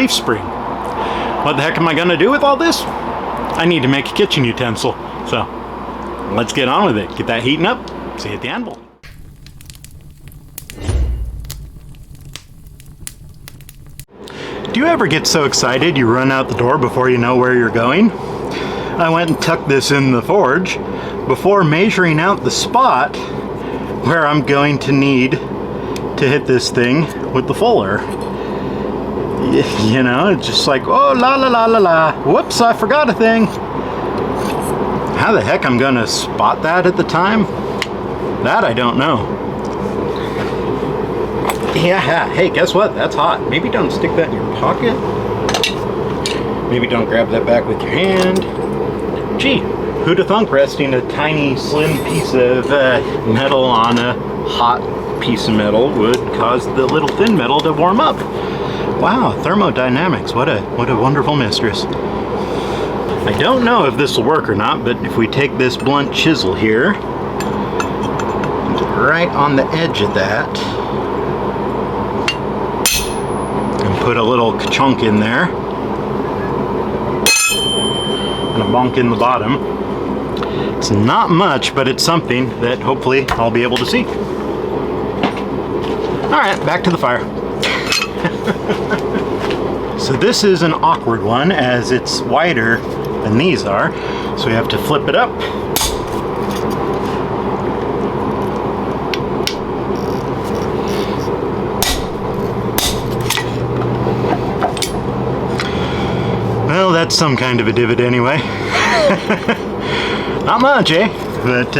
leaf spring. What the heck am I gonna do with all this? I need to make a kitchen utensil. So let's get on with it. Get that heating up. See you at the anvil. Do you ever get so excited you run out the door before you know where you're going? I went and tucked this in the forge before measuring out the spot where I'm going to need to hit this thing with the fuller. You know, it's just like, oh, la la la la la. Whoops, I forgot a thing. How the heck I'm gonna spot that at the time? That I don't know. Yeah, hey, guess what? That's hot. Maybe don't stick that in your pocket. Maybe don't grab that back with your hand. Gee, who'd have thunk resting a tiny, slim piece of metal on a hot piece of metal would cause the little thin metal to warm up? Wow, thermodynamics, what a wonderful mistress. I don't know if this will work or not, but if we take this blunt chisel here, right on the edge of that, put a little chunk in there and a bonk in the bottom. It's not much, but it's something that hopefully I'll be able to see. Alright, back to the fire. So this is an awkward one as it's wider than these are, so we have to flip it up. Well, that's some kind of a divot anyway. Not much, eh? But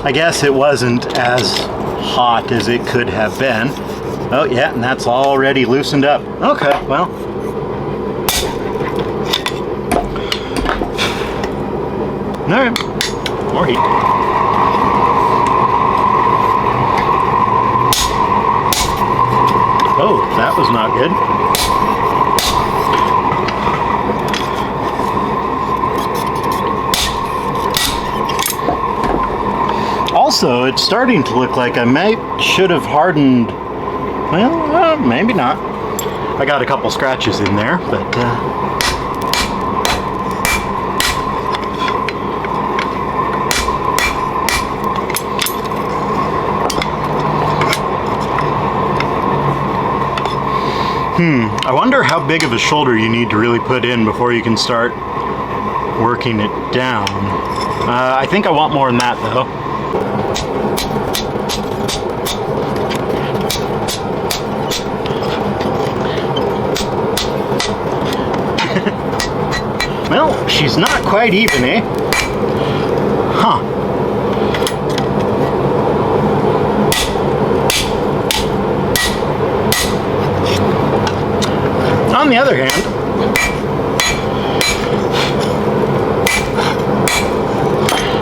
I guess it wasn't as hot as it could have been. Oh yeah, and that's already loosened up. Okay, well. Alright, more heat. Oh, that was not good. Also, it's starting to look like I should have hardened, well, maybe not. I got a couple scratches in there, but I wonder how big of a shoulder you need to really put in before you can start working it down. I think I want more than that though. Well, she's not quite even, eh? Huh. On the other hand,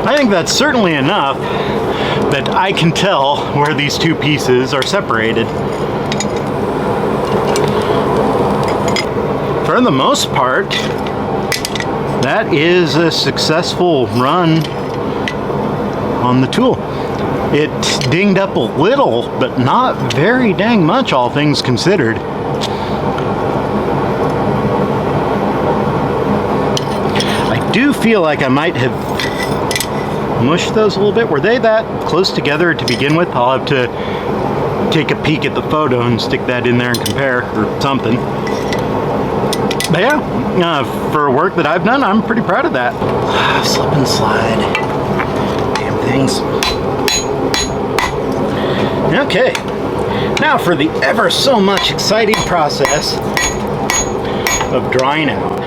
I think that's certainly enough that I can tell where these two pieces are separated. For the most part, that is a successful run on the tool. It dinged up a little, but not very dang much, all things considered. I do feel like I might have mushed those a little bit. Were they that close together to begin with? I'll have to take a peek at the photo and stick that in there and compare or something. But yeah, for work that I've done, I'm pretty proud of that. Slip and slide. Damn things. Okay, now for the ever so much exciting process of drying out.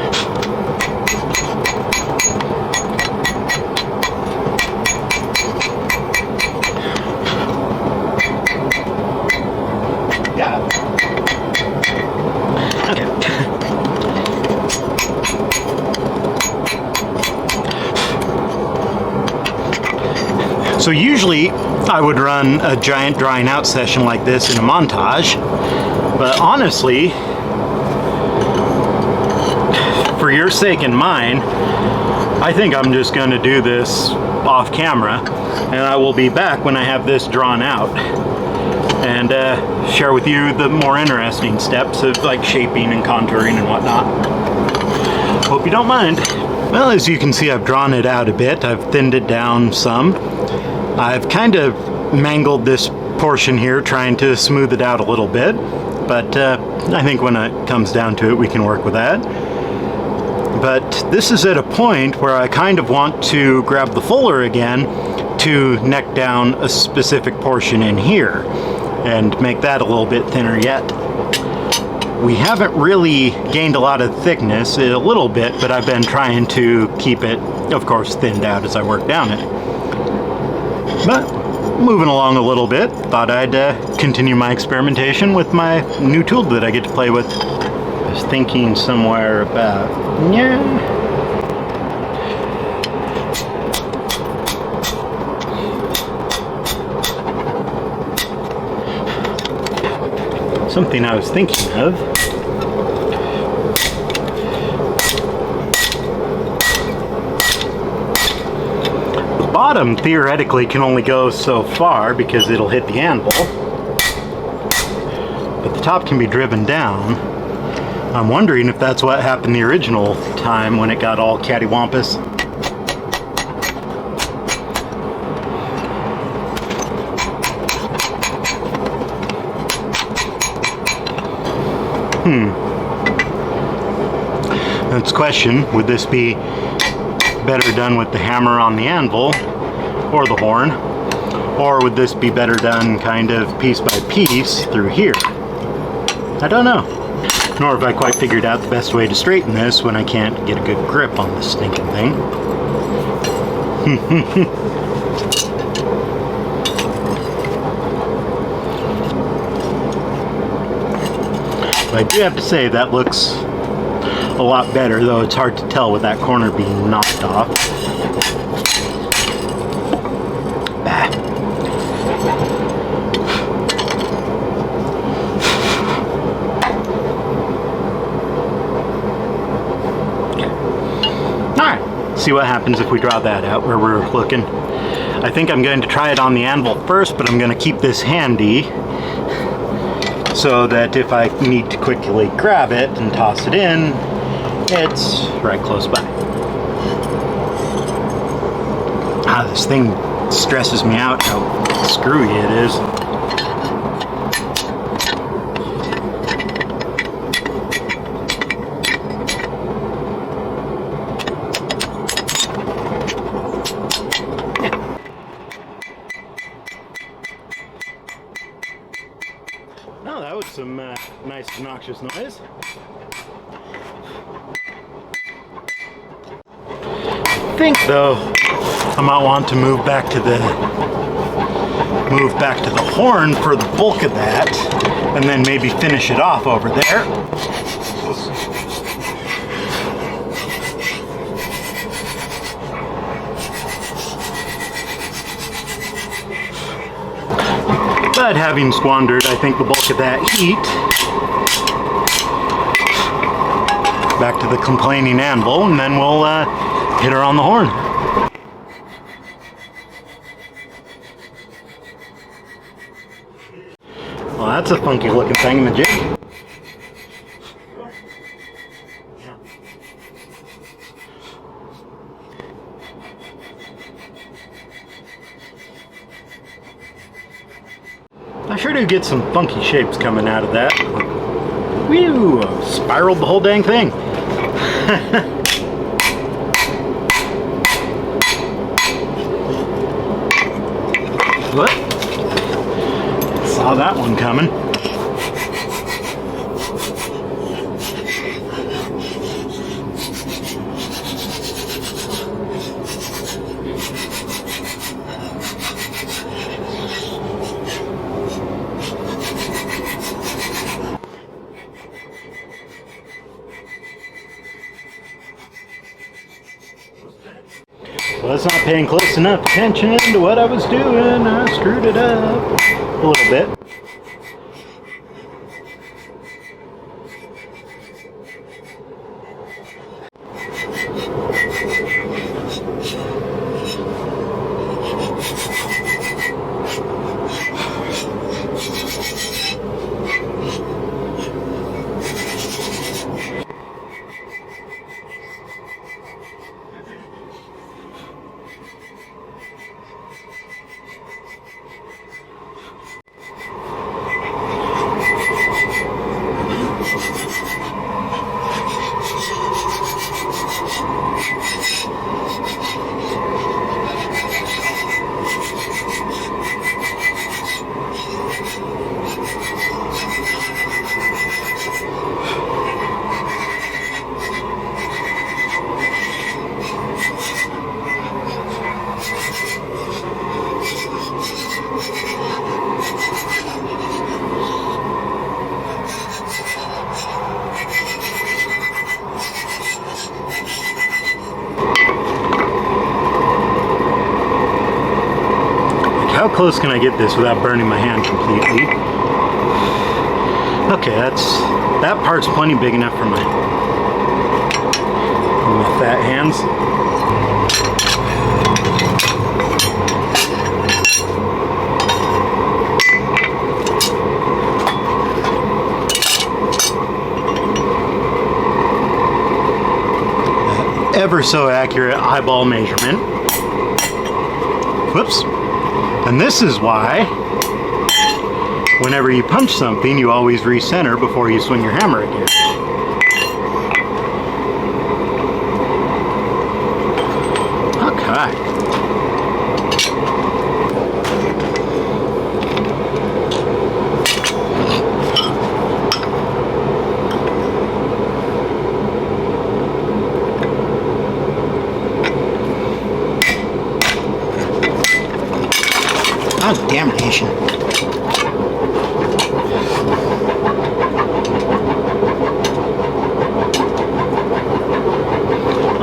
So usually I would run a giant drying out session like this in a montage, but honestly, for your sake and mine, I think I'm just going to do this off camera, and I will be back when I have this drawn out. and share with you the more interesting steps of like shaping and contouring and whatnot. Hope you don't mind. Well, as you can see, I've drawn it out a bit. I've thinned it down some. I've kind of mangled this portion here, trying to smooth it out a little bit, but I think when it comes down to it, we can work with that. But this is at a point where I kind of want to grab the fuller again to neck down a specific portion in here and make that a little bit thinner yet. We haven't really gained a lot of thickness, a little bit, but I've been trying to keep it, of course, thinned out as I work down it. But moving along a little bit, thought I'd continue my experimentation with my new tool that I get to play with. I was thinking somewhere about, something I was thinking of. The bottom theoretically can only go so far because it'll hit the anvil, but the top can be driven down. I'm wondering if that's what happened the original time when it got all cattywampus. Next question, would this be better done with the hammer on the anvil or the horn? Or would this be better done kind of piece by piece through here? I don't know. Nor have I quite figured out the best way to straighten this when I can't get a good grip on this stinking thing. But I do have to say that looks a lot better, though it's hard to tell with that corner being knocked off. Alright, see what happens if we draw that out where we're looking. I think I'm going to try it on the anvil first, but I'm going to keep this handy so that if I need to quickly grab it and toss it in, it's right close by. This thing stresses me out how screwy it is. Oh, that was some nice obnoxious noise. I think though I might want to move back to the horn for the bulk of that, and then maybe finish it off over there. But having squandered, I think, the bulk of that heat, back to the complaining anvil, and then we'll hit her on the horn. Well, that's a funky looking thingamajig. I sure do get some funky shapes coming out of that. Whew! Spiraled the whole dang thing. What? Saw that one coming. Was not paying close enough attention to what I was doing. I screwed it up a little bit. close can I get this without burning my hand completely? Okay, that part's plenty big enough for my fat hands. Ever so accurate eyeball measurement. Whoops. And this is why whenever you punch something, you always recenter before you swing your hammer again. Okay. Oh, damnation.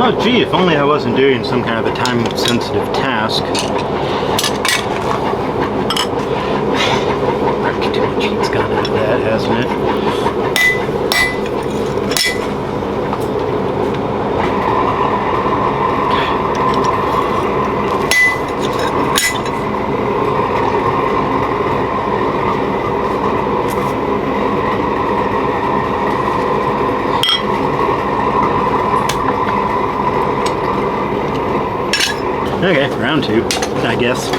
Oh gee, if only I wasn't doing some kind of a time-sensitive task. Too much heat's gone out of that, hasn't it? Okay, round two, I guess.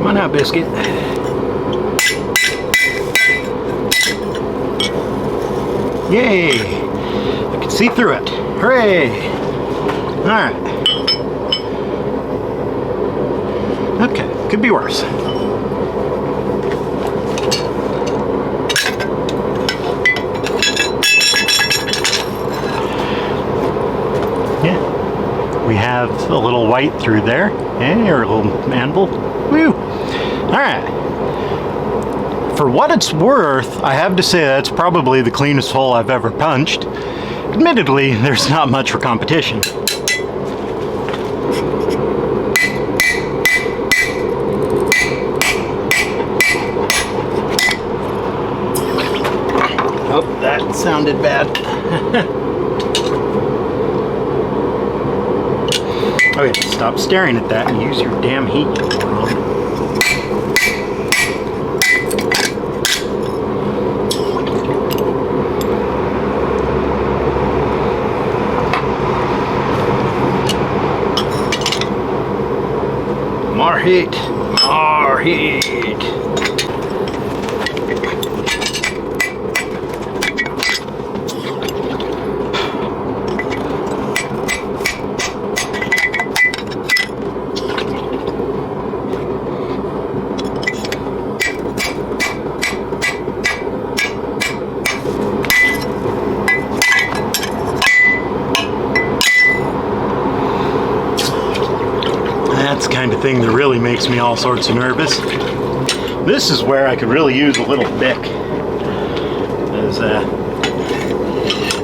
Come on out, biscuit. Yay! I can see through it. Hooray! Alright. Okay, could be worse. Yeah. We have a little white through there. And our little anvil. Woo! Alright. For what it's worth, I have to say that's probably the cleanest hole I've ever punched. Admittedly, there's not much for competition. Oh, that sounded bad. Okay, stop staring at that and use your damn heat, you moron. More heat, more heat. That's the kind of thing that really makes me all sorts of nervous. This is where I could really use a little bic. As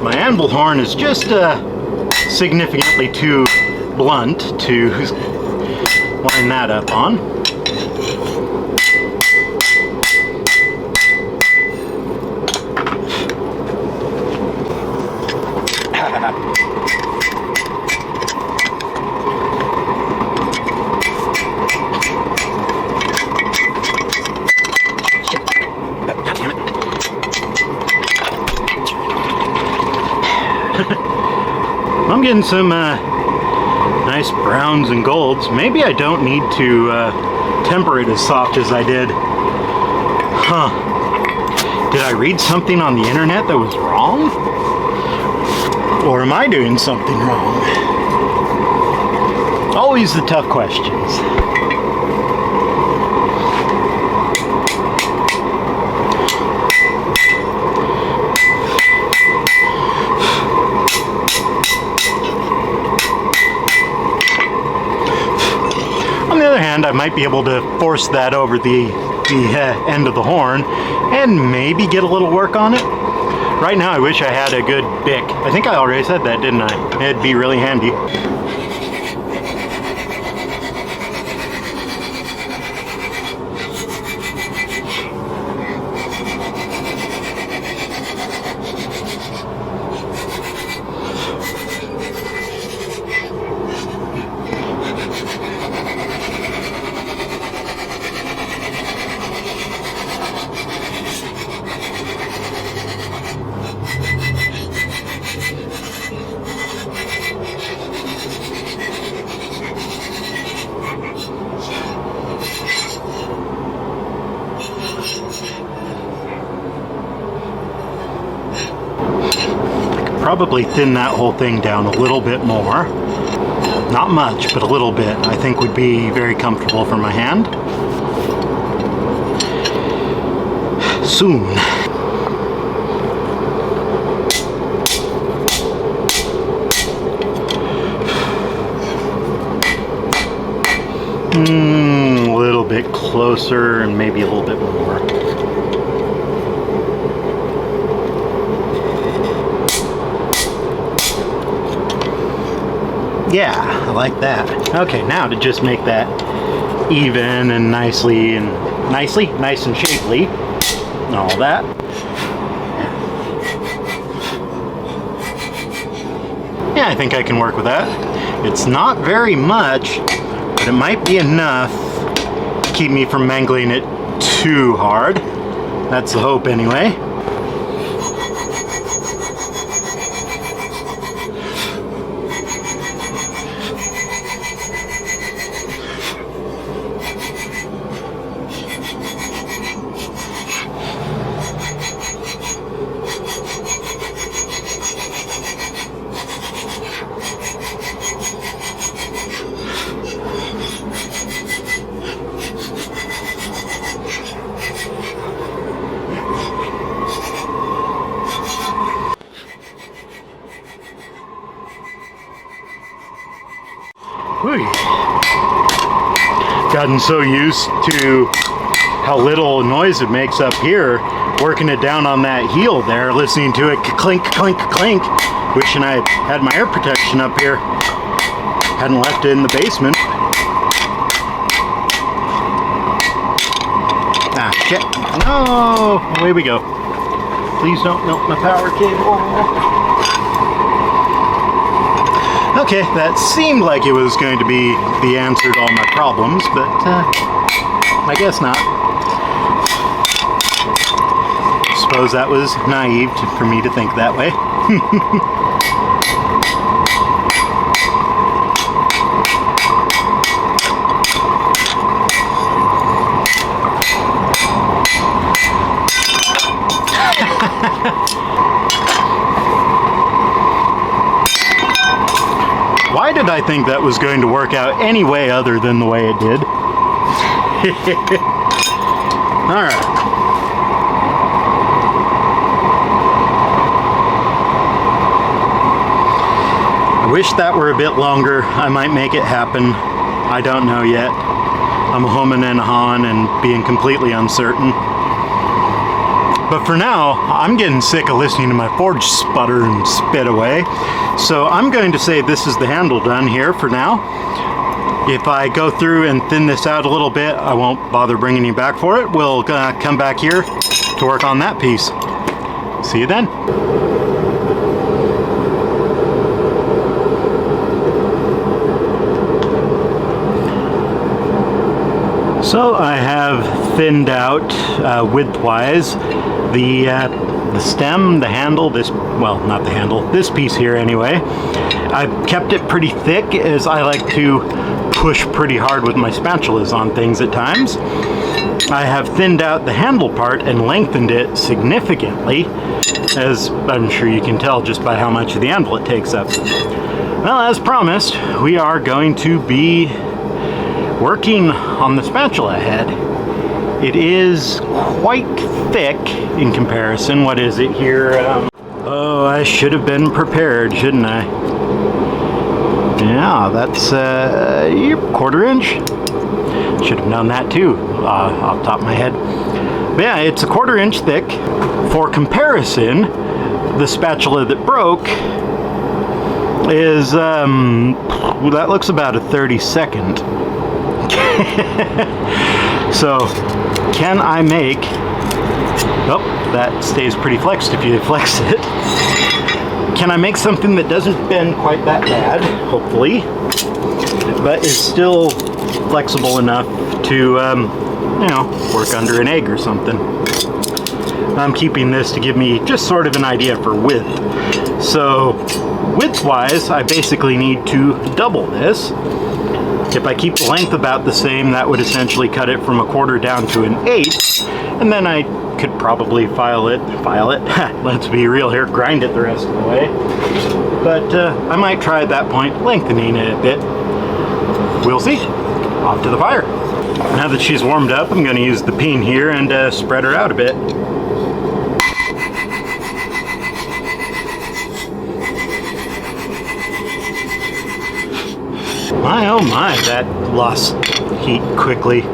my anvil horn is just significantly too blunt to line that up on. I'm getting some nice browns and golds. Maybe I don't need to temper it as soft as I did. Huh. Did I read something on the internet that was wrong? Or am I doing something wrong? Always the tough questions. On the other hand, I might be able to force that over the end of the horn and maybe get a little work on it. Right now I wish I had a good bick. I think I already said that, didn't I? It'd be really handy. Probably thin that whole thing down a little bit more. Not much, but a little bit, I think would be very comfortable for my hand. Soon. A little bit closer and maybe a little bit more. Yeah, I like that. Okay, now to just make that even and nice and shapely, and all that. Yeah, I think I can work with that. It's not very much, but it might be enough to keep me from mangling it too hard. That's the hope anyway. Gotten so used to how little noise it makes up here, working it down on that heel there, listening to it clink, clink, clink, wishing I had my air protection up here. Hadn't left it in the basement. Ah, shit. No! Away we go. Please don't melt my power cable. Okay, that seemed like it was going to be the answer to all my problems, but I guess not. Suppose that was naive for me to think that way. Why did I think that was going to work out any way other than the way it did? Alright. I wish that were a bit longer. I might make it happen. I don't know yet. I'm a humming and a hawing and being completely uncertain. But for now, I'm getting sick of listening to my forge sputter and spit away. So I'm going to say this is the handle done here for now. If I go through and thin this out a little bit, I won't bother bringing you back for it. We'll come back here to work on that piece. See you then. So I have thinned out widthwise the stem, the handle, well, not the handle, this piece here anyway. I've kept it pretty thick as I like to push pretty hard with my spatulas on things at times. I have thinned out the handle part and lengthened it significantly, as I'm sure you can tell just by how much of the anvil it takes up. Well, as promised, we are going to be working on the spatula head. It is quite thick in comparison. What is it here? Oh, I should have been prepared, shouldn't I? Yeah, that's yep, 1/4 inch. Should have known that too, off the top of my head. But yeah, it's 1/4 inch thick. For comparison, the spatula that broke is, that looks about a 32nd. So, can I make, oh, that stays pretty flexed if you flex it. Can I make something that doesn't bend quite that bad, hopefully, but is still flexible enough to, you know, work under an egg or something? I'm keeping this to give me just sort of an idea for width. So, width-wise, I basically need to double this. If I keep the length about the same, that would essentially cut it from 1/4 down to an 1/8, and then I could probably file it, let's be real here, grind it the rest of the way. But I might try at that point lengthening it a bit. We'll see. Off to the fire. Now that she's warmed up, I'm going to use the peen here and spread her out a bit. My oh my, that lost heat quickly.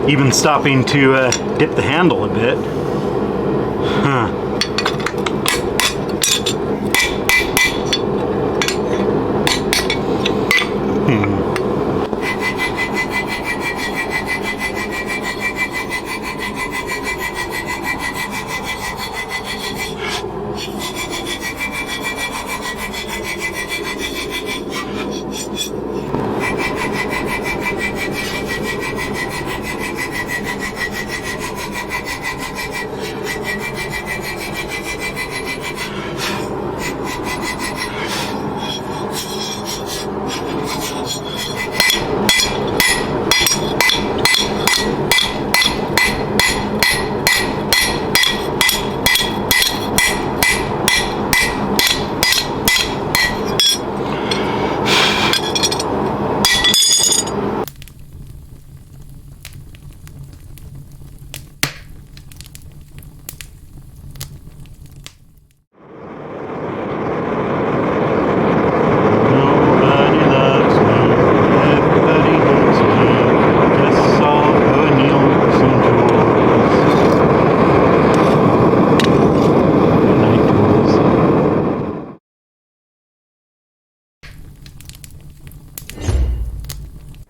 Even stopping to dip the handle a bit. Huh.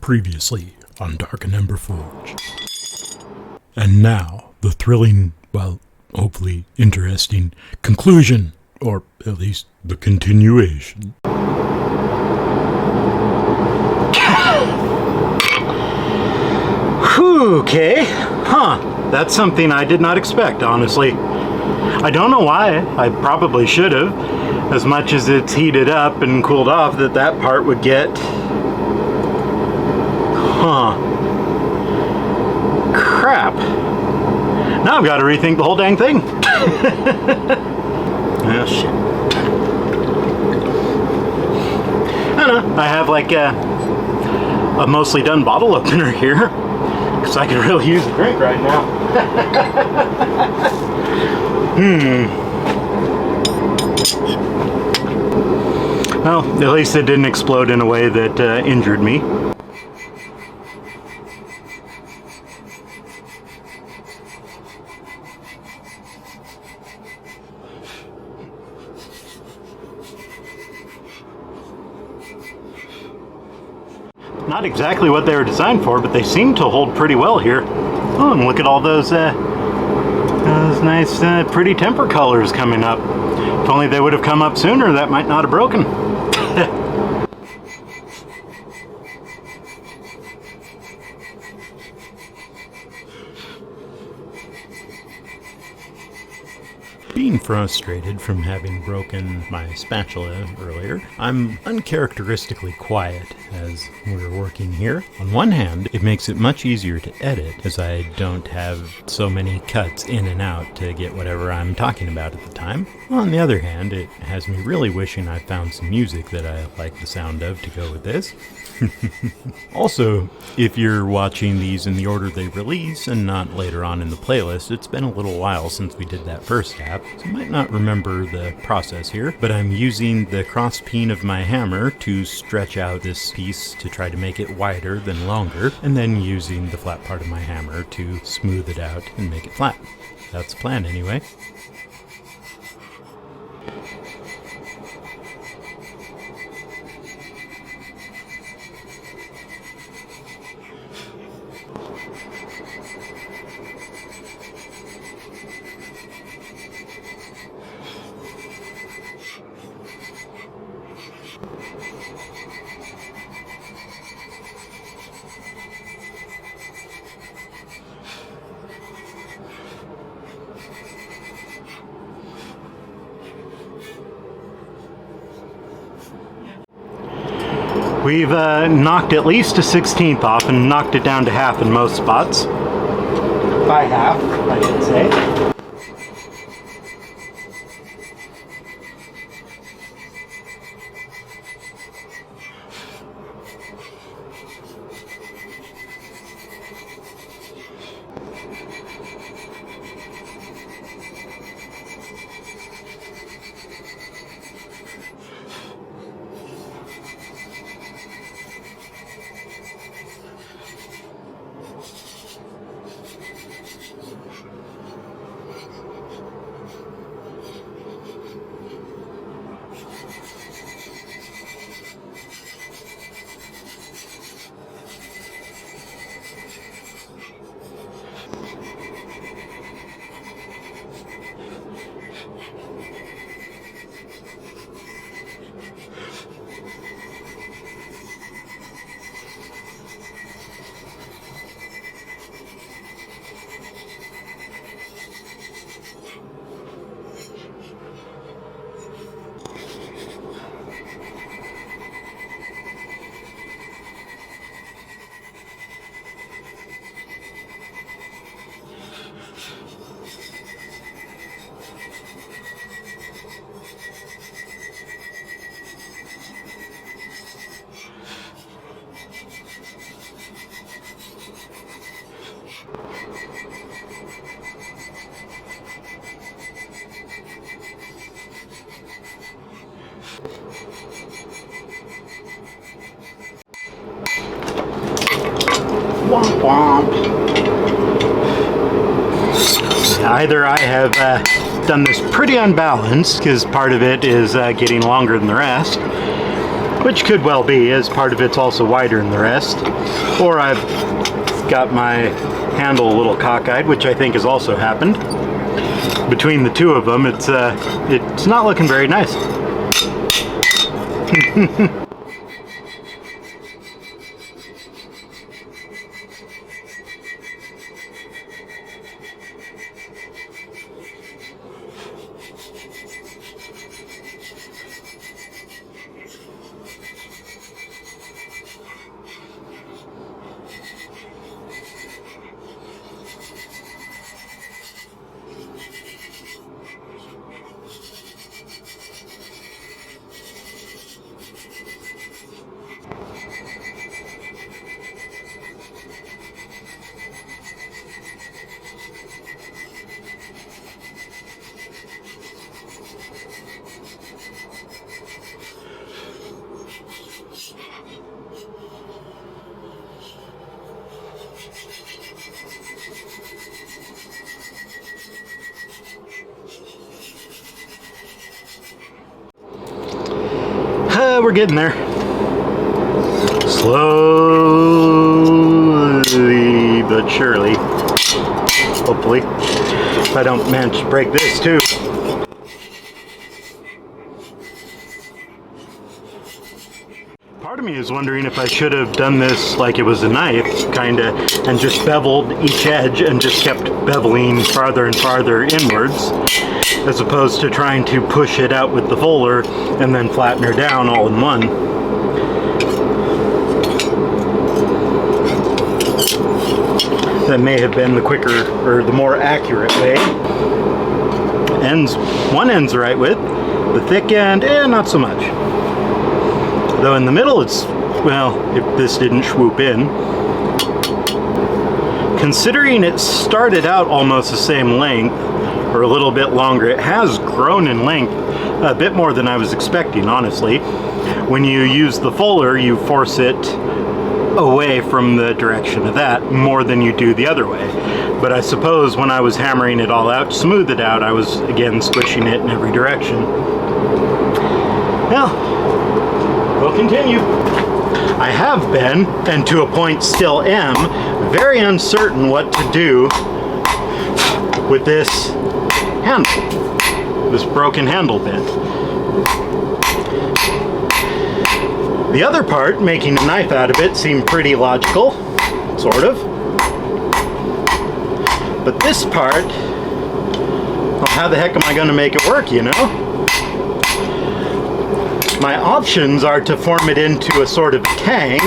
Previously on DarkenEmber Forge. And now, the thrilling, well, hopefully interesting conclusion, or at least the continuation. Okay, huh, that's something I did not expect, honestly. I don't know why, I probably should have, as much as it's heated up and cooled off, that part would get... Huh. Crap. Now I've got to rethink the whole dang thing. Oh, shit. I don't know, I have like a mostly done bottle opener here. Because I could really use a drink right now. Well, at least it didn't explode in a way that injured me. Not exactly what they were designed for, but they seem to hold pretty well here. Oh, and look at all those nice, pretty temper colors coming up. If only they would have come up sooner, that might not have broken. Well, Being frustrated from having broken my spatula earlier, I'm uncharacteristically quiet as we're working here. On one hand, it makes it much easier to edit, as I don't have so many cuts in and out to get whatever I'm talking about at the time. On the other hand, it has me really wishing I found some music that I like the sound of to go with this. Also, if you're watching these in the order they release and not later on in the playlist, it's been a little while since we did that first step, so you might not remember the process here, but I'm using the cross peen of my hammer to stretch out this piece to try to make it wider than longer, and then using the flat part of my hammer to smooth it out and make it flat. That's the plan anyway. We've knocked at least a 16th off and knocked it down to half in most spots. By half, I should say. Womp womp. Either I have done this pretty unbalanced, because part of it is getting longer than the rest, which could well be, as part of it's also wider than the rest, or I've got my handle a little cockeyed, which I think has also happened. Between the two of them, it's not looking very nice. We're getting there. Slowly but surely. Hopefully. If I don't manage to break this too. Part of me is wondering if I should have done this like it was a knife, kinda, and just beveled each edge and just kept beveling farther and farther inwards, as opposed to trying to push it out with the fuller and then flatten her down all in one. That may have been the quicker, or the more accurate way. One end's the right width, the thick end, not so much. Though in the middle it's, well, if this didn't swoop in. Considering it started out almost the same length, or a little bit longer, it has grown in length a bit more than I was expecting, honestly. When you use the fuller, you force it away from the direction of that more than you do the other way. But I suppose when I was hammering it all out to smooth it out, I was again squishing it in every direction. Well, we'll continue. I have been, and to a point still am, very uncertain what to do with this handle, this broken handle bit. The other part, making a knife out of it, seemed pretty logical, sort of. But this part, well, how the heck am I going to make it work, you know? My options are to form it into a sort of tang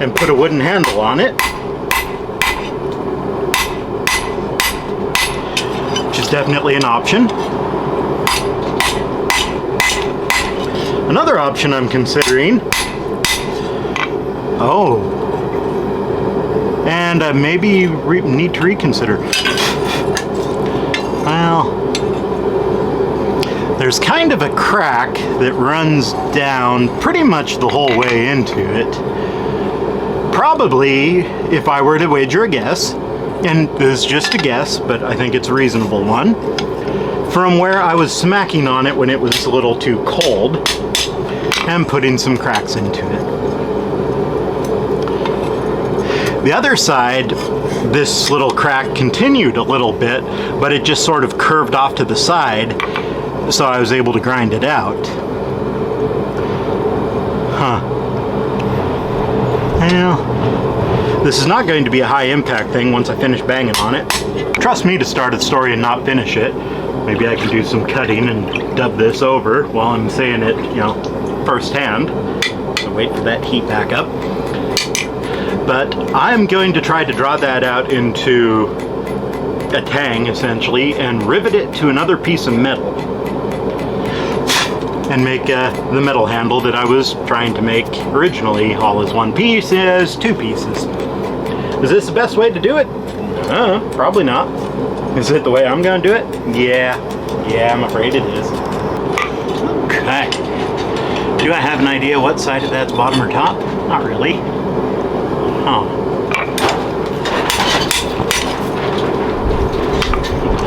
and put a wooden handle on it, which is definitely an option. Another option I'm considering, and I maybe need to reconsider. Well, there's kind of a crack that runs down pretty much the whole way into it. Probably, if I were to wager a guess, and this is just a guess, but I think it's a reasonable one, from where I was smacking on it when it was a little too cold, and putting some cracks into it. The other side, this little crack continued a little bit, but it just sort of curved off to the side, so I was able to grind it out. Well, this is not going to be a high impact thing once I finish banging on it. Trust me to start a story and not finish it. Maybe I can do some cutting and dub this over while I'm saying it, you know, firsthand. So wait for that heat back up. But I'm going to try to draw that out into a tang, essentially, and rivet it to another piece of metal. And make the metal handle that I was trying to make originally all as one piece as two pieces. Is this the best way to do it? Probably not. Is it the way I'm going to do it? Yeah, I'm afraid it is. Okay. Do I have an idea what side of that's bottom or top? Not really.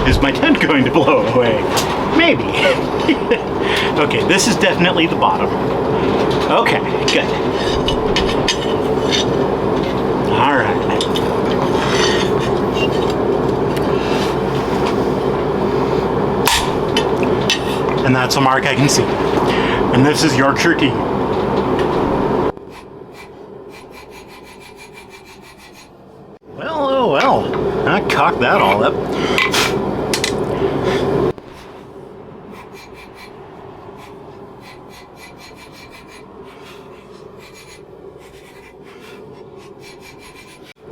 Is my tent going to blow away? Maybe. Okay, this is definitely the bottom. Okay, good. Alright. And that's a mark I can see. And this is Yorkshire tea. Well, oh well. I cocked that all up.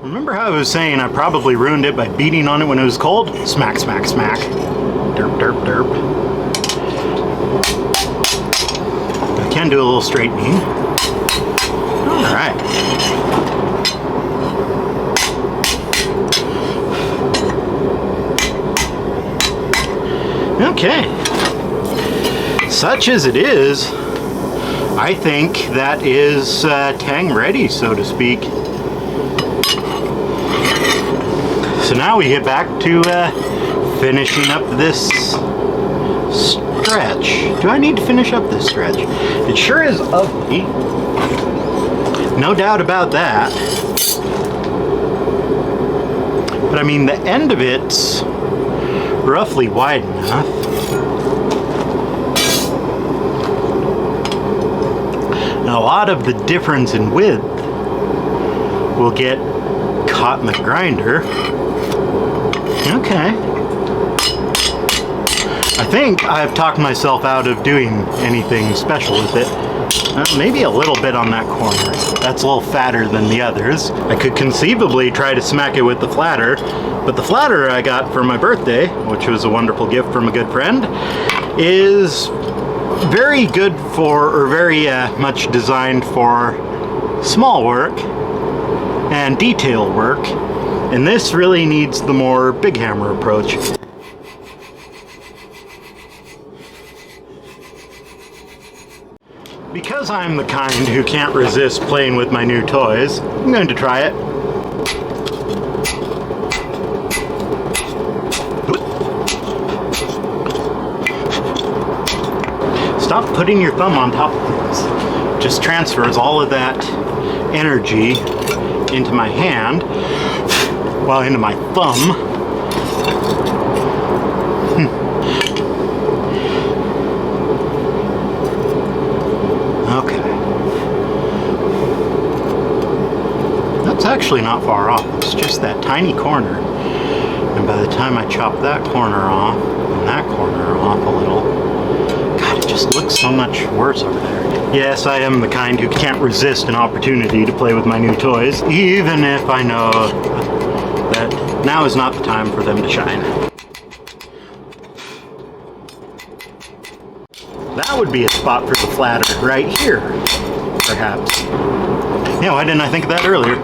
Remember how I was saying I probably ruined it by beating on it when it was cold? Smack, smack, smack. Derp, derp, derp. I can do a little straightening. Alright. Okay. Such as it is, I think that is tang ready, so to speak. So now we get back to finishing up this stretch. Do I need to finish up this stretch? It sure is ugly. No doubt about that. But I mean, the end of it's roughly wide enough. a lot of the difference in width will get caught in the grinder. Okay. I think I've talked myself out of doing anything special with it. Maybe a little bit on that corner. That's a little fatter than the others. I could conceivably try to smack it with the flatter, but the flatter I got for my birthday, which was a wonderful gift from a good friend, is very good for, or very much designed for small work and detail work, and this really needs the more big hammer approach. Because I'm the kind who can't resist playing with my new toys, I'm going to try it. Stop putting your thumb on top of things. Just transfers all of that energy into my hand, well, into my thumb. Okay. That's actually not far off. It's just that tiny corner. And by the time I chop that corner off, and that corner off a little, God, it just looks so much worse over there. Yes, I am the kind who can't resist an opportunity to play with my new toys, even if I know that now is not the time for them to shine. That would be a spot for the flatter right here, perhaps. Yeah, why didn't I think of that earlier?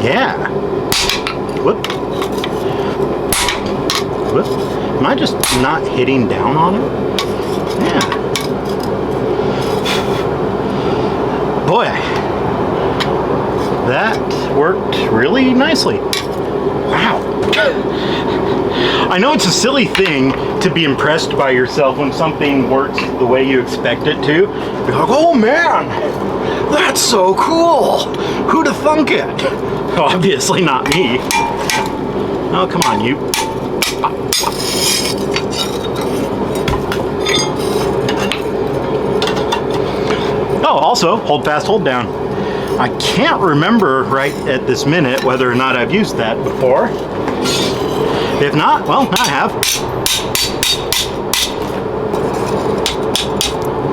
Yeah. Whoop. Whoop. Am I just not hitting down on it? Yeah. Boy, that worked really nicely. Wow. I know it's a silly thing to be impressed by yourself when something works the way you expect it to. You're like, oh man, that's so cool. Who'd have thunk it? Obviously not me. Oh, come on, you. Oh, also, hold fast, hold down. I can't remember right at this minute whether or not I've used that before. If not, well, I have.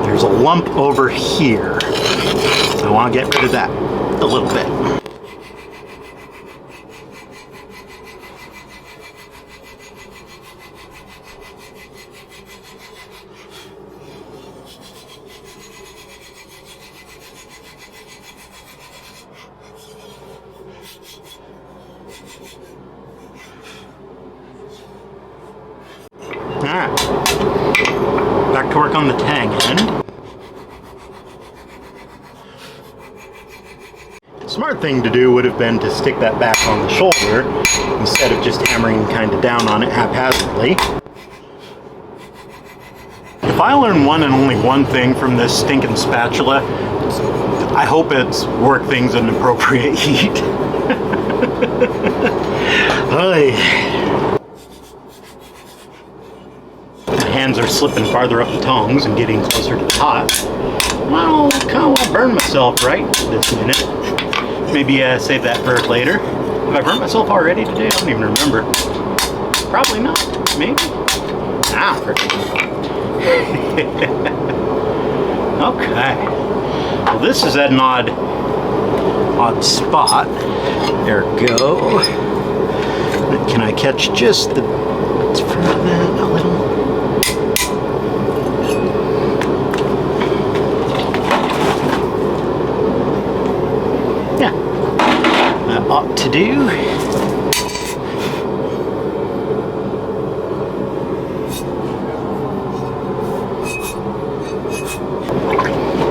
There's a lump over here. I want to get rid of that a little bit. Alright, back to work on the tang end. Smart thing to do would have been to stick that back on the shoulder instead of just hammering kind of down on it haphazardly. If I learn one and only one thing from this stinking spatula, I hope it's work things at an appropriate heat. Hands are slipping farther up the tongs and getting closer to the pot. Well, kind of want to burn myself right this minute. Maybe save that for later. Have I burnt myself already today? I don't even remember. Probably not. Maybe. Ah, okay. Well, this is at an odd spot. There we go. Can I catch just the front of that a little? Yeah, that ought to do.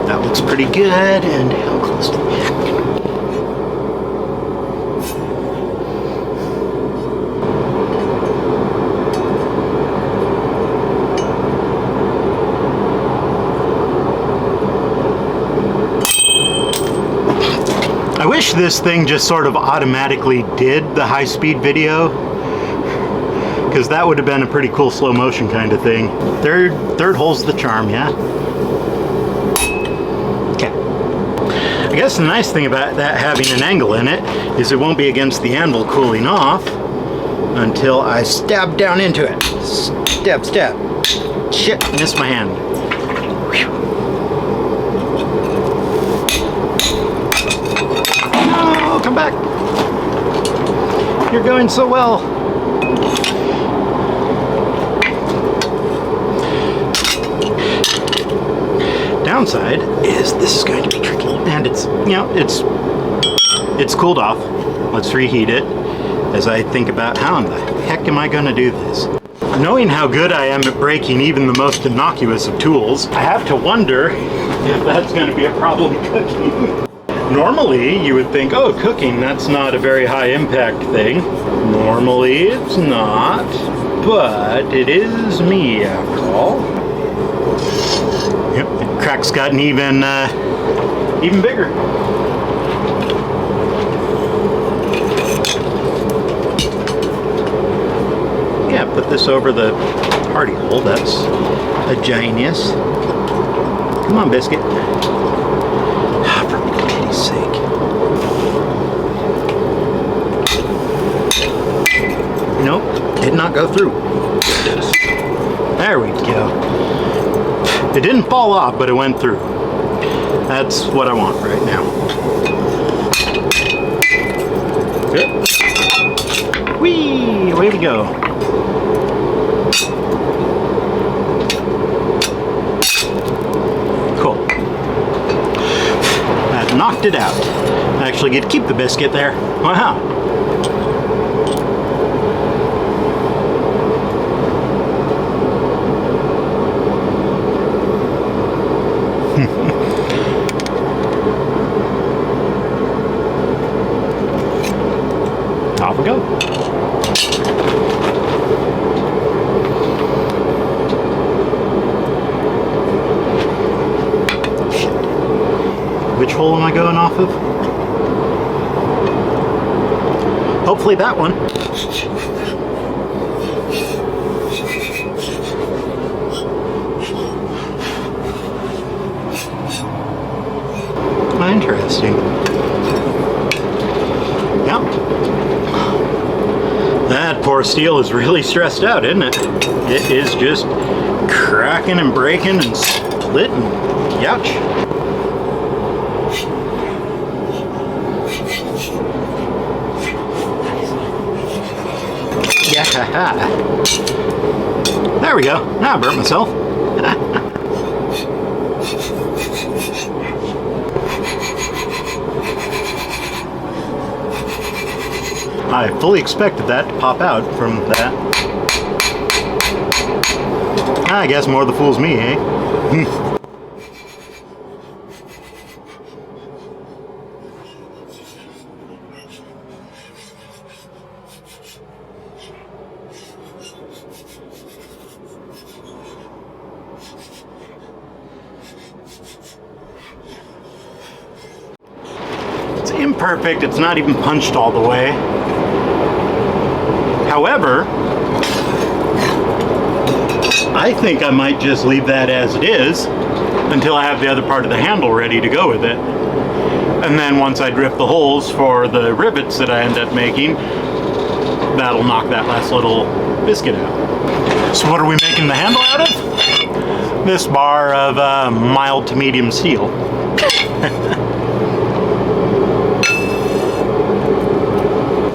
That looks pretty good, and how close to the end? wish this thing just sort of automatically did the high-speed video, because that would have been a pretty cool slow motion kind of thing. Third hole's the charm, yeah? Okay. I guess the nice thing about that having an angle in it is it won't be against the anvil cooling off until I stab down into it. Stab, stab. Shit, missed my hand. Whew. No, come back. You're going so well. Downside is this is going to be tricky, and it's, you know, it's cooled off. Let's reheat it as I think about how in the heck am I going to do this. Knowing how good I am at breaking even the most innocuous of tools, I have to wonder if that's going to be a problem cooking. Normally, you would think, oh, cooking, that's not a very high impact thing. Normally, it's not, but it is me after all. Yep, the crack's gotten even bigger. Yeah, put this over the party hole. That's a genius. Come on, biscuit. Ah, for pity's sake. Nope, did not go through. There we go. It didn't fall off, but it went through. That's what I want right now. Good. Whee! Away we go. Cool. That knocked it out. I actually get to keep the biscuit there. Wow. Off we go. Which hole am I going off of? Hopefully that one. Interesting. Yep. That poor steel is really stressed out, isn't it? It is just cracking and breaking and splitting. Ouch. Yeah. There we go. Now I burnt myself. I fully expected that to pop out from that. I guess more the fool's me, eh? It's imperfect, it's not even punched all the way. However, I think I might just leave that as it is until I have the other part of the handle ready to go with it. And then once I drift the holes for the rivets that I end up making, that'll knock that last little biscuit out. So what are we making the handle out of? This bar of mild to medium steel.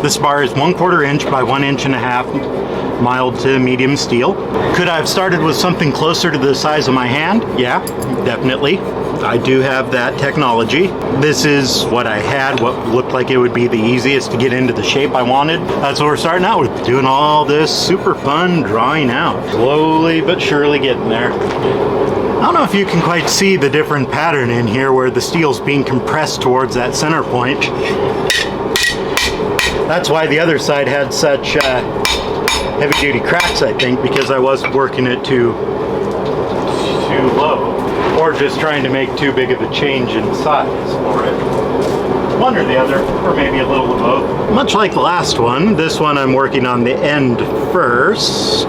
This bar is 1/4 inch by 1.5 inches mild to medium steel. Could I have started with something closer to the size of my hand? Yeah, definitely. I do have that technology. This is what I had, what looked like it would be the easiest to get into the shape I wanted. That's what we're starting out with, doing all this super fun drawing out. Slowly but surely getting there. I don't know if you can quite see the different pattern in here where the steel's being compressed towards that center point. That's why the other side had such heavy-duty cracks, I think, because I wasn't working it too low, or just trying to make too big of a change in size for it. One or the other, or maybe a little of both. Much like the last one, this one I'm working on the end first.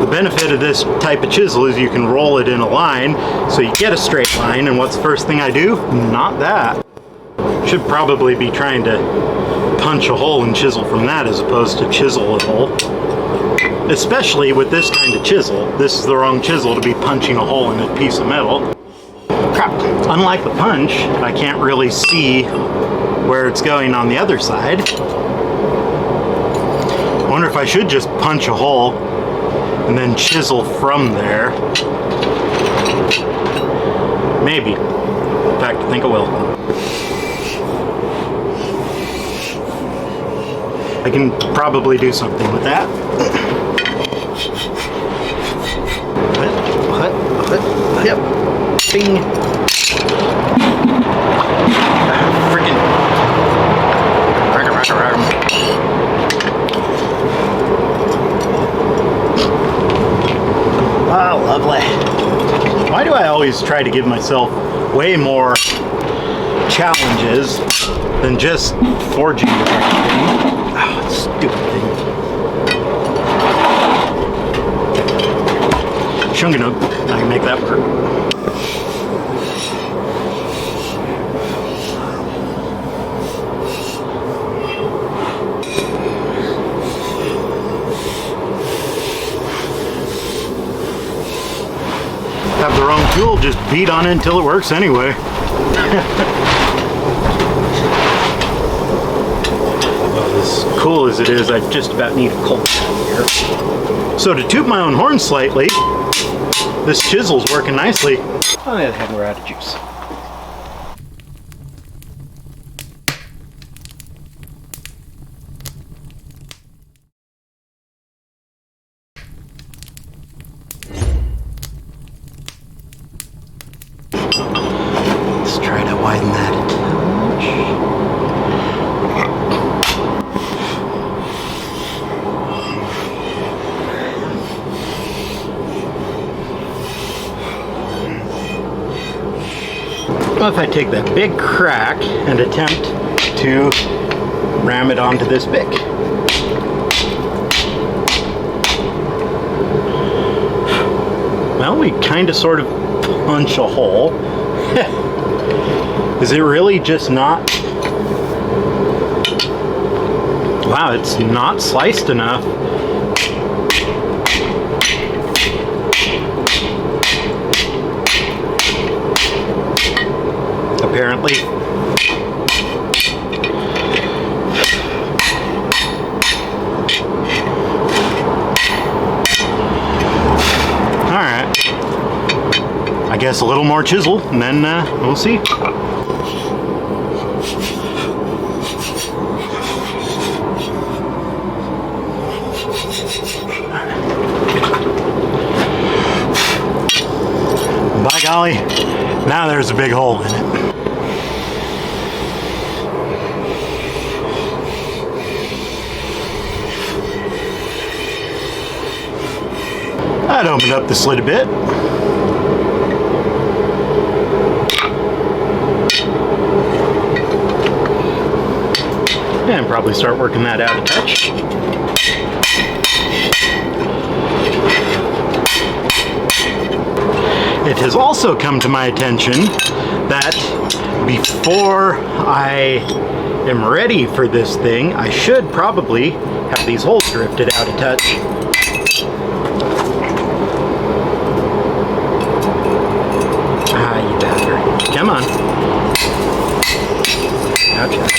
The benefit of this type of chisel is you can roll it in a line, so you get a straight line, and what's the first thing I do? Not that. Should probably be trying to punch a hole and chisel from that as opposed to chisel a hole. Especially with this kind of chisel. This is the wrong chisel to be punching a hole in a piece of metal. Crap. Unlike the punch, I can't really see where it's going on the other side. I wonder if I should just punch a hole and then chisel from there. Maybe. In fact, I think I will. I can probably do something with that. Yep. Bing. Freaking. Ah, lovely. Why do I always try to give myself way more challenges than just forging the right thing? Oh, stupid thing. Shunganug, I can make that work. Have the wrong tool, just beat on it until it works anyway. Well, as cool as it is, I just about need a cold here. So to toot my own horn slightly, this chisel's working nicely. On the other hand, we're out of juice. Let's try to widen that a touch. Well, if I take that big crack and attempt to ram it onto this bic. Well, we kind of sort of punch a hole. Is it really just not? Wow, it's not sliced enough. Apparently. Alright. I guess a little more chisel, and then we'll see. By golly, now there's a big hole in it. I'd open up the slit a bit. And probably start working that out a touch. It has also come to my attention that before I am ready for this thing, I should probably have these holes drifted out a touch. Ah, you bastard. Come on. Ouch, ouch.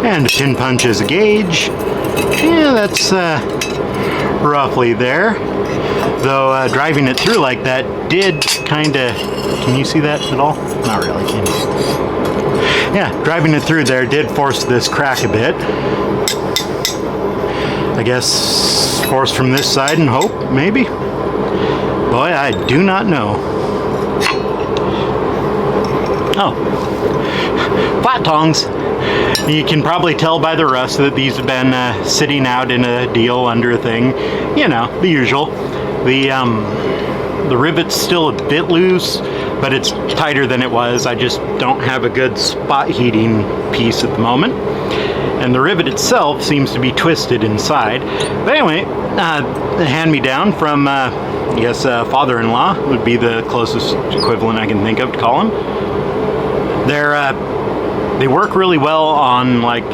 And a pin punch is a gauge. Yeah, that's roughly there. Though driving it through like that did kind of... Can you see that at all? Not really, can you? Yeah, driving it through there did force this crack a bit. I guess force from this side and hope, maybe? Boy, I do not know. Oh, flat tongs. You can probably tell by the rust that these have been sitting out in a deal under a thing. You know, the usual. The rivet's still a bit loose, but it's tighter than it was. I just don't have a good spot heating piece at the moment. And the rivet itself seems to be twisted inside. But anyway, the hand-me-down from, I guess, father-in-law would be the closest equivalent I can think of to call him. They work really well on, like,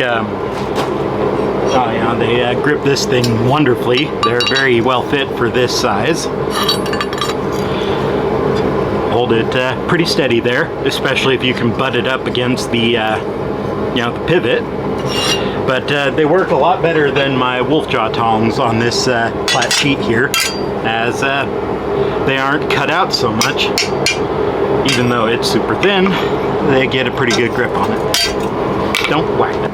they grip this thing wonderfully. They're very well fit for this size. Hold it pretty steady there, especially if you can butt it up against the, the pivot. But they work a lot better than my wolf jaw tongs on this flat sheet here, as they aren't cut out so much. Even though it's super thin, they get a pretty good grip on it. Don't whack it.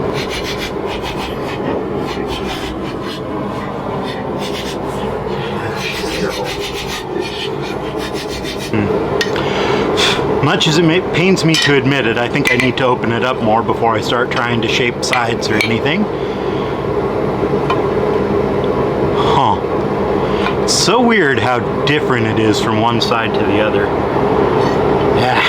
Much as it pains me to admit it, I think I need to open it up more before I start trying to shape sides or anything. Huh. It's so weird how different it is from one side to the other. Yeah.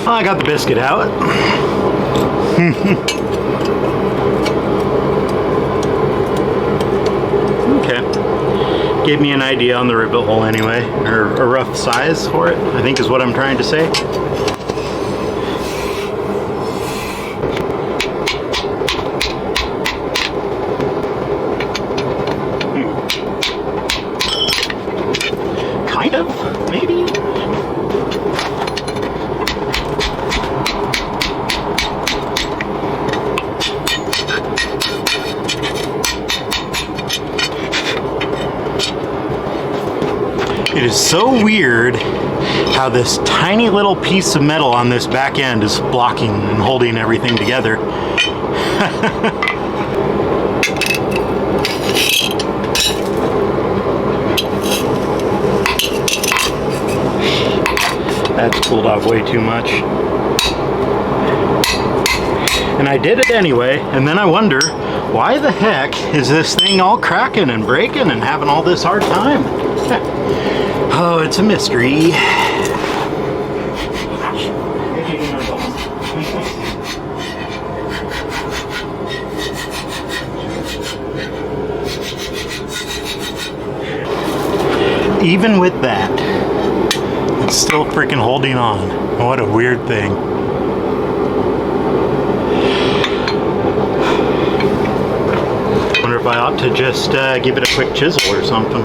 I got the biscuit out. Okay. Gave me an idea on the rivet hole anyway, or a rough size for it, I think is what I'm trying to say. Kind of, maybe? It is so weird how this tiny little piece of metal on this back end is blocking and holding everything together. That's cooled off way too much. And I did it anyway, and then I wonder, why the heck is this thing all cracking and breaking and having all this hard time? Oh, it's a mystery. Even with that, it's still freaking holding on. What a weird thing. Wonder if I ought to just give it a quick chisel or something.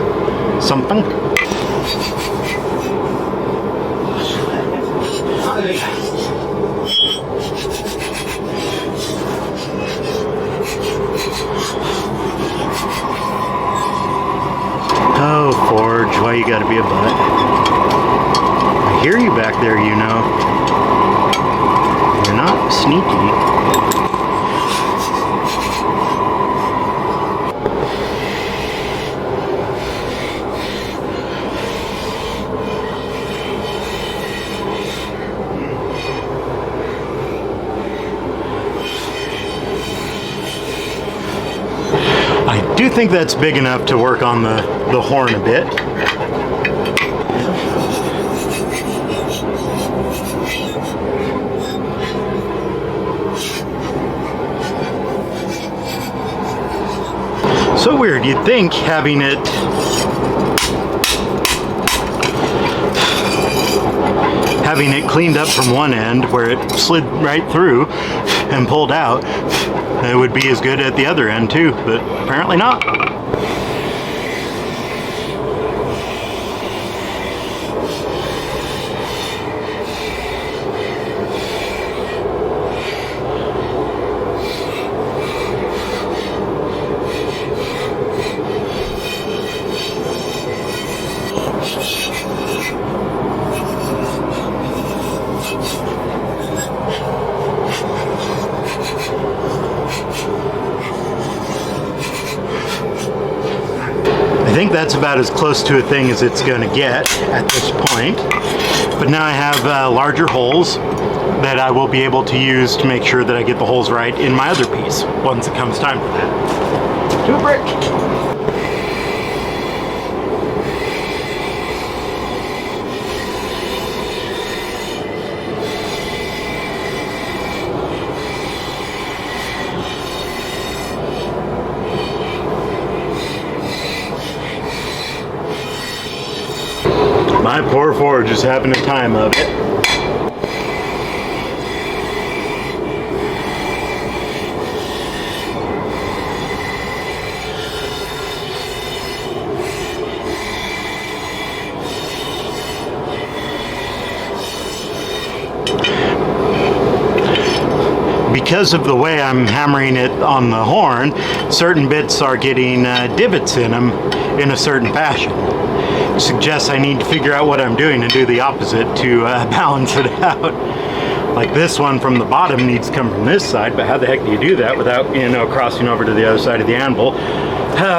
Oh, Forge, why you gotta be a butt? I hear you back there, you know. You're not sneaky. I do think that's big enough to work on the horn a bit. So weird, you'd think having it cleaned up from one end where it slid right through and pulled out, it would be as good at the other end too, but apparently not. think that's about as close to a thing as it's going to get at this point. But now I have larger holes that I will be able to use to make sure that I get the holes right in my other piece once it comes time for that. To a brick! My poor forge is having a time of it. Because of the way I'm hammering it on the horn, certain bits are getting divots in them in a certain fashion. It suggests I need to figure out what I'm doing and do the opposite to balance it out. Like this one from the bottom needs to come from this side, but how the heck do you do that without, you know, crossing over to the other side of the anvil?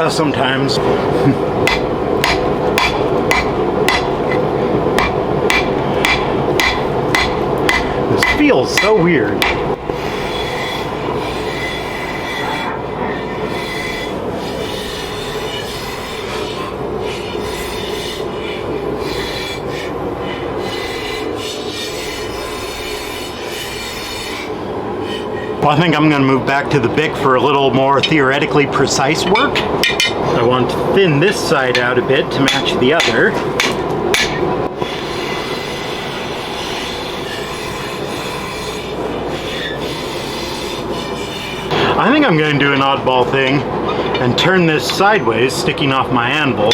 Sometimes. This feels so weird. Well, I think I'm going to move back to the Bic for a little more theoretically precise work. I want to thin this side out a bit to match the other. I think I'm going to do an oddball thing and turn this sideways, sticking off my anvil.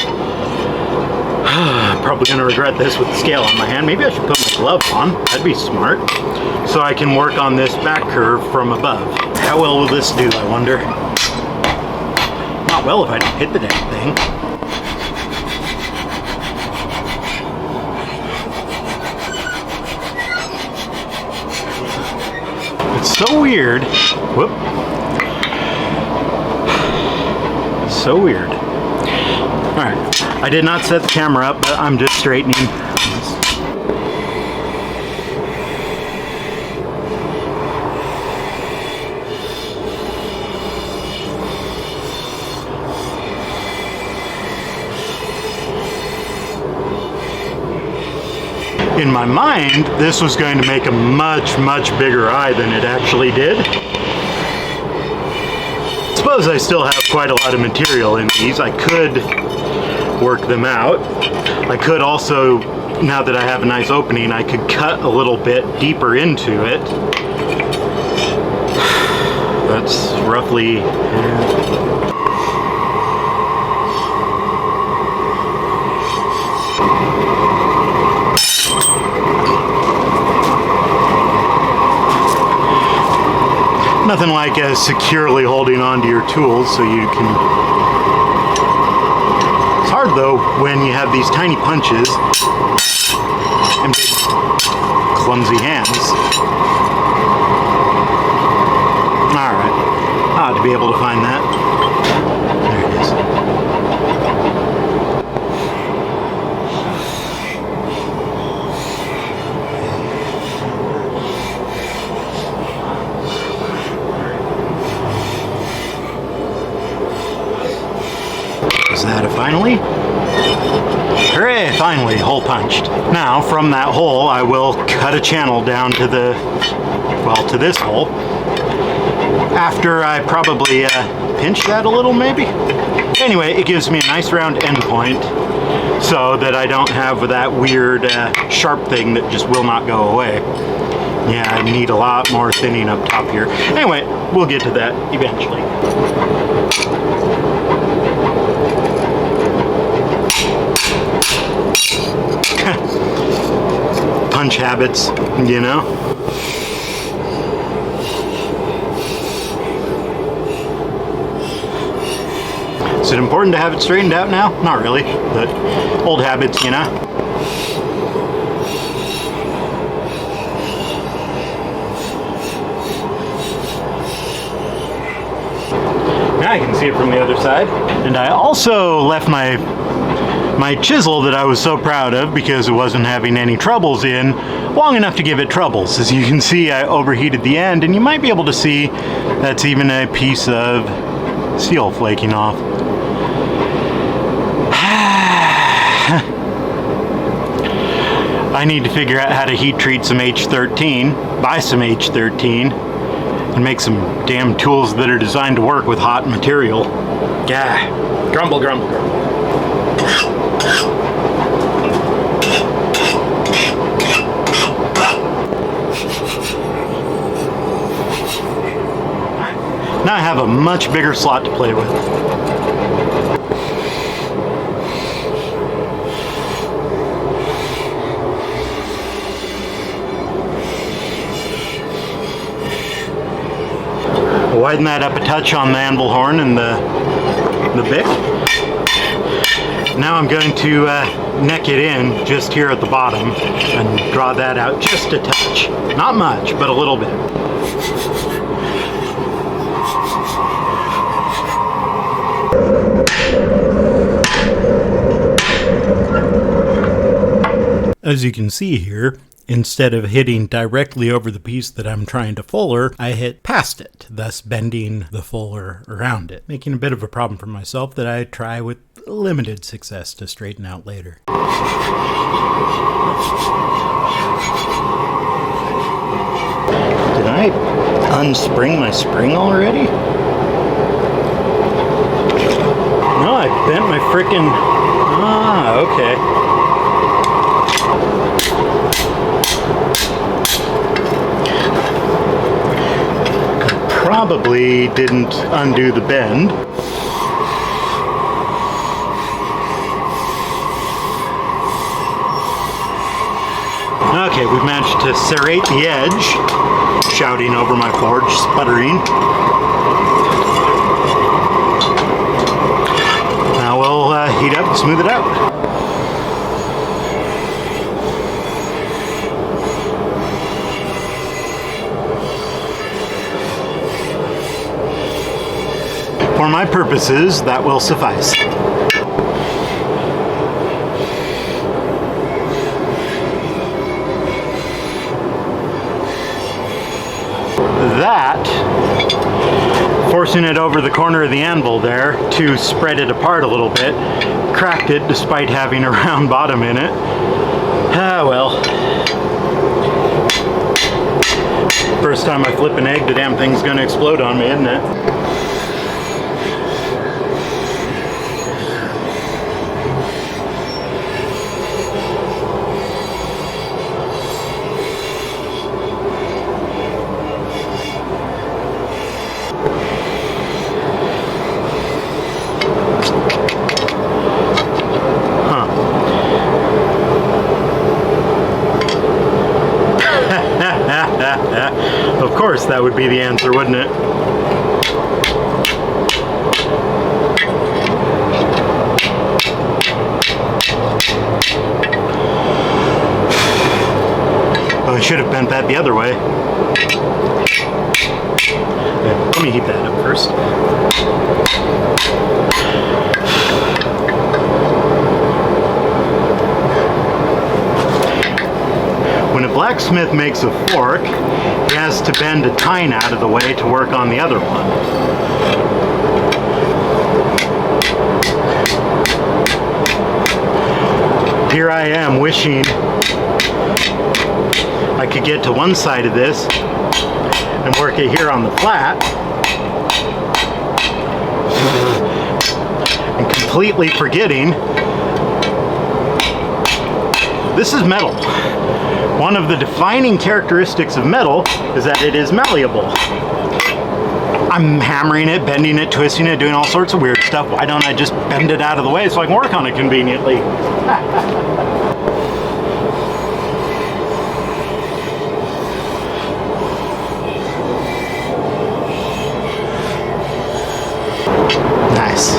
Probably going to regret this with the scale on my hand. Maybe I should put my glove on. That'd be smart. So I can work on this back curve from above. How well will this do, I wonder? Not well if I don't hit the damn thing. It's so weird. Whoop. So weird. Alright, I did not set the camera up, but I'm just straightening. In my mind, this was going to make a much, much bigger eye than it actually did. I suppose I still have quite a lot of material in these. I could work them out. I could also, now that I have a nice opening, I could cut a little bit deeper into it. That's roughly... Nothing like securely holding onto your tools so you can... It's hard though when you have these tiny punches and big clumsy hands. Alright, I ought to be able to find that. There it is. Is that a finally? Hooray, finally, hole punched. Now, from that hole, I will cut a channel down to the, well, to this hole. After I probably pinch that a little, maybe? Anyway, it gives me a nice round end point so that I don't have that weird sharp thing that just will not go away. Yeah, I need a lot more thinning up top here. Anyway, we'll get to that eventually. Punch habits, you know? Is it important to have it straightened out now? Not really, but old habits, you know? Now I can see it from the other side. And I also left my chisel that I was so proud of because it wasn't having any troubles in long enough to give it troubles. As you can see, I overheated the end, and you might be able to see that's even a piece of steel flaking off. I need to figure out how to heat treat some H13, buy some H13, and make some damn tools that are designed to work with hot material. Yeah, grumble, grumble, grumble. Now I have a much bigger slot to play with. Widen that up a touch on the anvil horn and the bick. Now I'm going to neck it in just here at the bottom and draw that out just a touch. Not much, but a little bit. As you can see here, instead of hitting directly over the piece that I'm trying to fuller, I hit past it, thus bending the fuller around it, making a bit of a problem for myself that I try with limited success to straighten out later. Did I unspring my spring already? No, I bent my frickin'... Ah, okay. Probably didn't undo the bend. Okay, we've managed to serrate the edge, shouting over my forge, sputtering. Now we'll heat up and smooth it out. For my purposes, that will suffice. That, forcing it over the corner of the anvil there to spread it apart a little bit, cracked it despite having a round bottom in it. Ah, well. First time I flip an egg, the damn thing's gonna explode on me, isn't it? Of course, that would be the answer, wouldn't it? Oh, I should have bent that the other way. Yeah, let me heat that up first. When a blacksmith makes a fork, he has to bend a tine out of the way to work on the other one. Here I am wishing I could get to one side of this and work it here on the flat, and completely forgetting this is metal. One of the defining characteristics of metal is that it is malleable. I'm hammering it, bending it, twisting it, doing all sorts of weird stuff. Why don't I just bend it out of the way so I can work on it conveniently? Nice.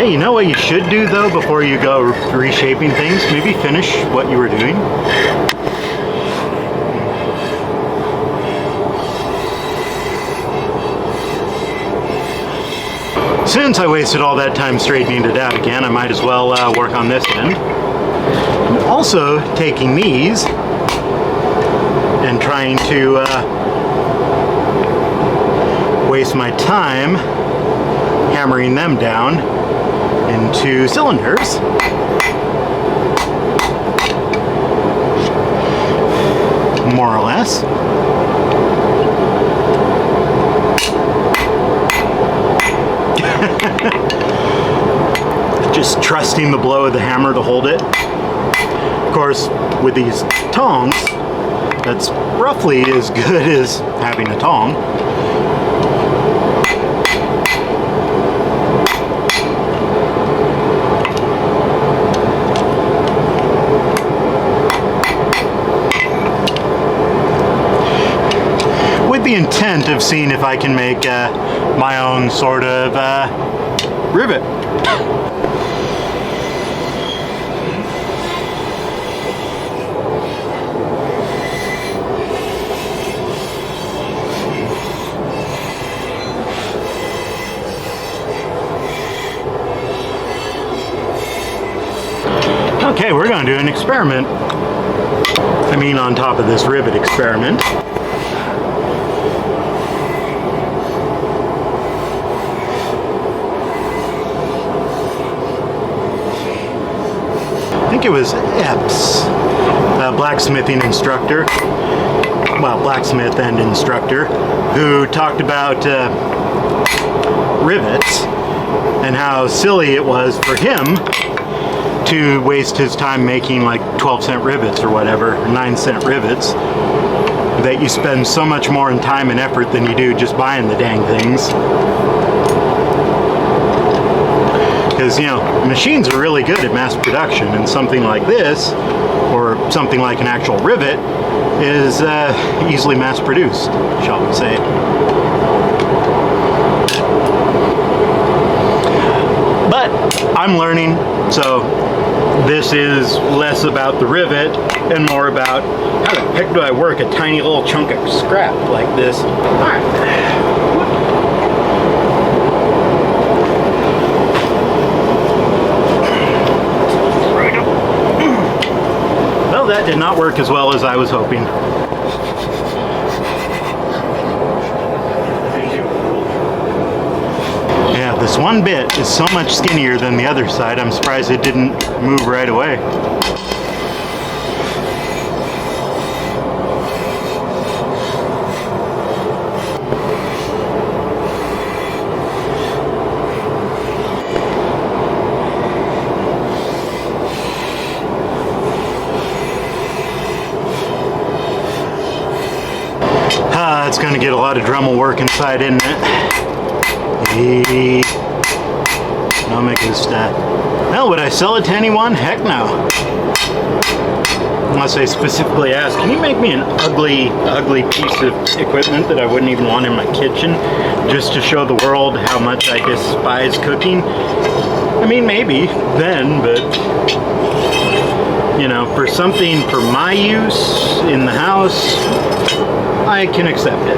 Hey, you know what you should do though before you go reshaping things? Maybe finish what you were doing. Since I wasted all that time straightening it out again, I might as well work on this end. I'm also taking these and trying to waste my time hammering them down into cylinders. More or less. Just trusting the blow of the hammer to hold it. Of course, with these tongs, that's roughly as good as having a tong. With the intent of seeing if I can make my own sort of rivet. Okay, we're going to do an experiment. I mean, on top of this rivet experiment. I think it was Epps, a blacksmithing instructor, well, blacksmith and instructor, who talked about rivets and how silly it was for him to waste his time making like 12-cent rivets or whatever, or 9-cent rivets, that you spend so much more in time and effort than you do just buying the dang things. Because, you know, machines are really good at mass production, and something like this, or something like an actual rivet, is easily mass produced, shall we say. But I'm learning, so this is less about the rivet and more about how the heck do I work a tiny little chunk of scrap like this. Alright. Well, that did not work as well as I was hoping. Yeah, this one bit is so much skinnier than the other side, I'm surprised it didn't move right away. It's going to get a lot of Dremel work inside, isn't it? I'll make this well, would I sell it to anyone? Heck no. Unless I specifically ask, can you make me an ugly piece of equipment that I wouldn't even want in my kitchen, just to show the world how much I despise cooking? I mean, maybe then, but you know, for something for my use in the house, I can accept it.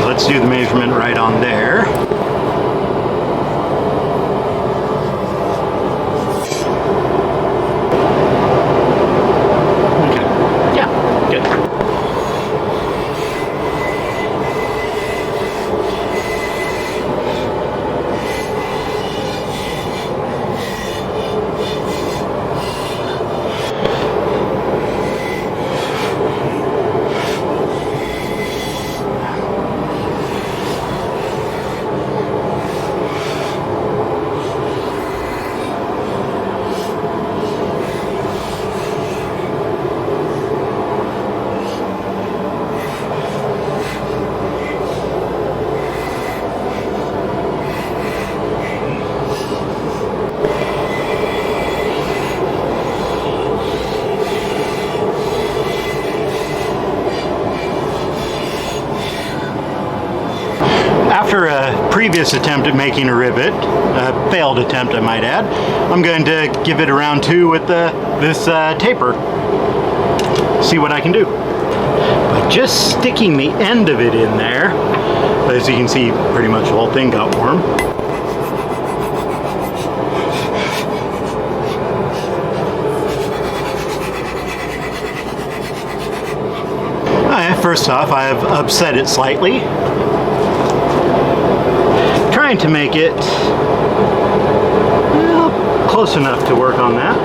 Let's do the measurement right on there. Okay. Yeah, good. previous attempt at making a rivet, a failed attempt I might add, I'm going to give it a round 2 with this taper. See what I can do. By just sticking the end of it in there, as you can see, pretty much the whole thing got warm. First off, I've upset it slightly, trying to make it close enough to work on that.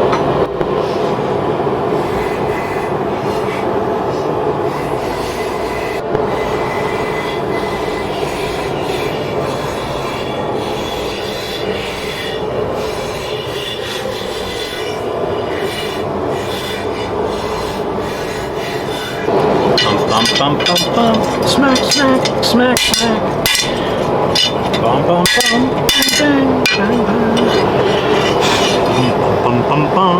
Bum, bum, bum, bum. Smack, smack, smack, smack. Bum, bum, bum, bang, bang, bang. Bum, bum, bum,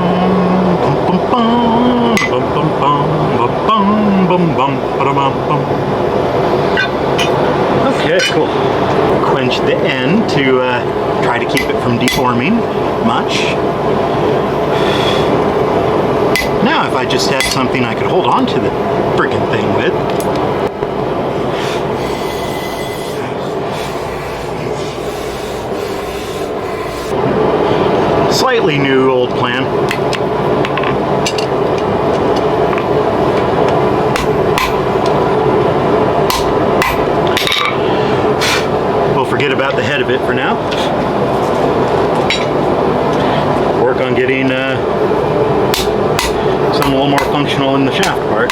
bum, bum, bum, bum, bum, bum, bum, bum, bum, bum, bum. Okay, cool. Quench the end to try to keep it from deforming much. Now, if I just had something I could hold on to the friggin' thing with. Slightly new old plan. We'll forget about the head of it for now. Work on getting some a little more functional in the shaft part.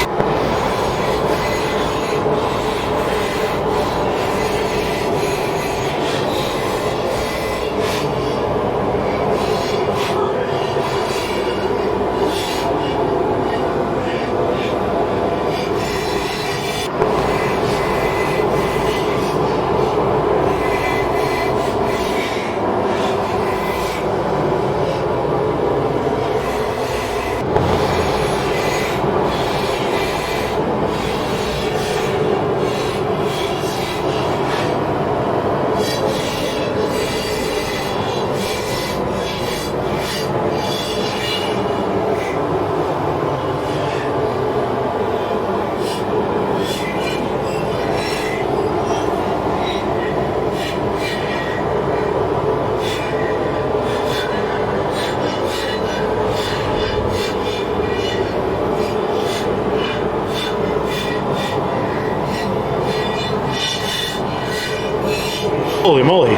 Holy moly,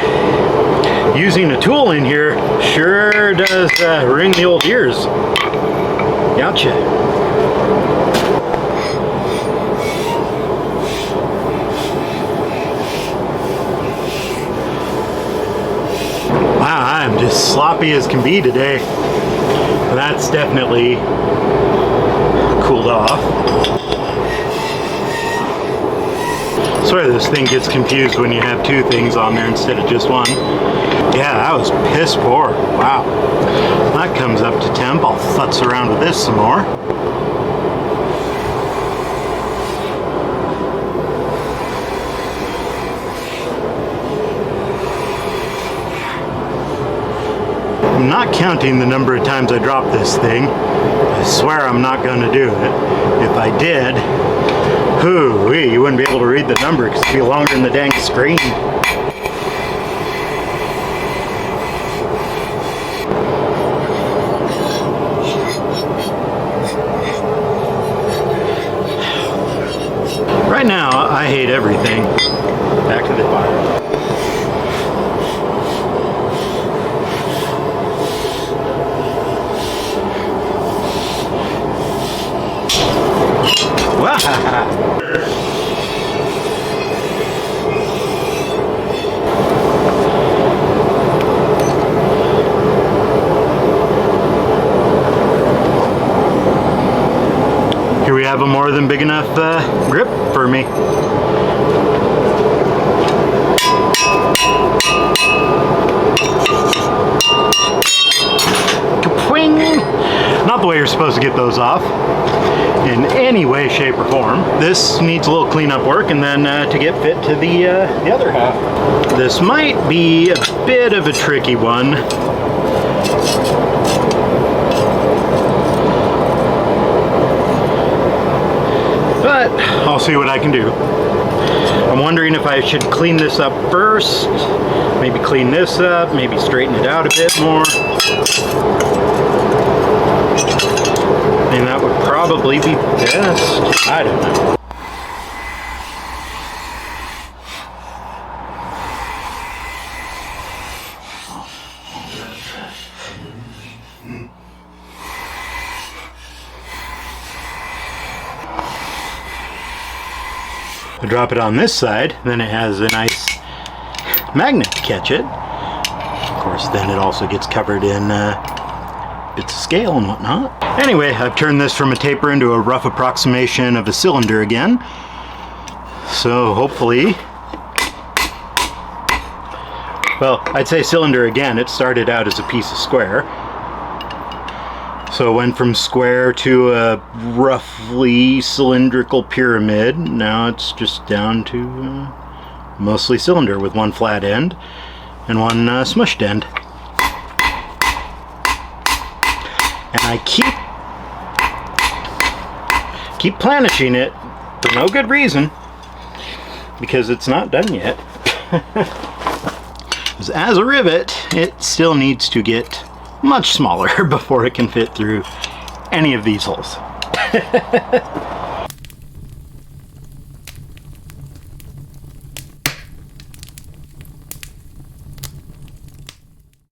using a tool in here sure does ring the old ears. Gotcha. Wow, I'm just sloppy as can be today. That's definitely cooled off. Swear this thing gets confused when you have 2 things on there instead of just 1. Yeah, that was piss poor. Wow. That comes up to temp. I'll futz around with this some more. I'm not counting the number of times I dropped this thing. I swear I'm not going to do it. If I did, hoo-wee, you wouldn't be able to read the number because it'd be longer than the dang screen. Right now, I hate everything. Back to the fire. Here we have a more than big enough grip for me. Ka-pwing! Not the way you're supposed to get those off in any way, shape, or form. This needs a little cleanup work, and then to get fit to the other half. This might be a bit of a tricky one. But I'll see what I can do. I'm wondering if I should clean this up first, maybe clean this up, maybe straighten it out a bit more. And that would probably be best. I don't know. I drop it on this side, then it has a nice magnet to catch it. Of course, then it also gets covered in bits of scale and whatnot. Anyway, I've turned this from a taper into a rough approximation of a cylinder again. So hopefully, well, I'd say cylinder again. It started out as a piece of square. So it went from square to a roughly cylindrical pyramid. Now it's just down to mostly cylinder with one flat end and one smushed end. And I keep planishing it for no good reason, because it's not done yet. As a rivet, it still needs to get much smaller before it can fit through any of these holes.